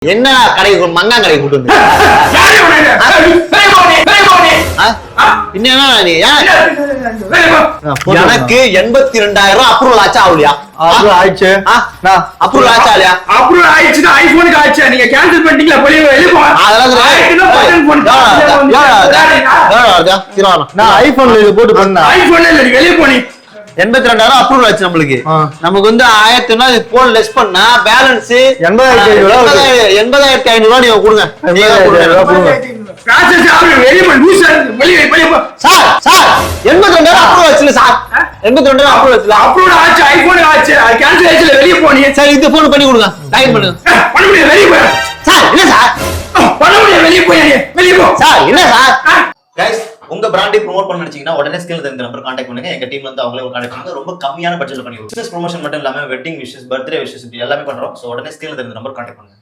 என்ன கடை மங்கா கடை கூட்டு வந்து எனக்கு 82,000 அப்ரூவல் ஆச்சா ஆகலையா? ஆயிடுச்சு. அப்ரூவல் ஆச்சா இல்லையா? அப்ரூவல் ஆயிடுச்சுன்னா ஐபோனுக்கு ஆச்சு. நீங்க கேன்சல் பண்ணிட்டீங்களா? நான் ஐபோன்ல இது போட்டு பண்ணேன். ஐபோன்ல இல்ல, நீ வெளிய போனி. 82,000 அப்ரூவல் ஆச்சு நம்மளுக்கு. நமக்கு வந்து 1000 போன் லெஸ் பண்ணா பேலன்ஸ் 80,500 நீங்க கொடுங்க. காசு சாப்பிடு, வெளிய போ, லூசா இருக்கு. வெளிய போ. சார் 82,000 அப்ரூவல் ஆச்சுல சார். 82,000 அப்ரூவல் ஆச்சுல. அப்ரூவல் ஆச்சு, ஐபோன் ஆச்சு. அது கேன்சல் ஆச்சுல, வெளிய போனி. சார் இந்த போன் பண்ணி கொடுங்க. லாகின் பண்ணுங்க. பண்ண முடியாது, வெளிய போ. சார் என்ன சார்? பண்ண முடியாது, வெளிய போய். வெளிய போ. சார் என்ன சார்? गाइस உங்க பிராண்டை ப்ரோமோட் பண்ண நினைச்சீங்கன்னா உடனே ஸ்கில் தெரிஞ்ச நம்பர் கான்டாக்ட் பண்ணுங்க. எங்க டீம்ல இருந்து அவங்களே கான்டாக்ட் பண்ணுங்க. ரொம்ப கம்மியான பட்ஜெட்ல பண்ணிடுவோம். பிசினஸ் ப்ரமோஷன் மட்டும் இல்லாம வெட்டிங் விஷஸ், பர்த்டே விஷஸ் எல்லாமே பண்றோம். சோ உடனே ஸ்கில் தெரிஞ்ச நம்பர் கான்டாக்ட் பண்ணுங்க.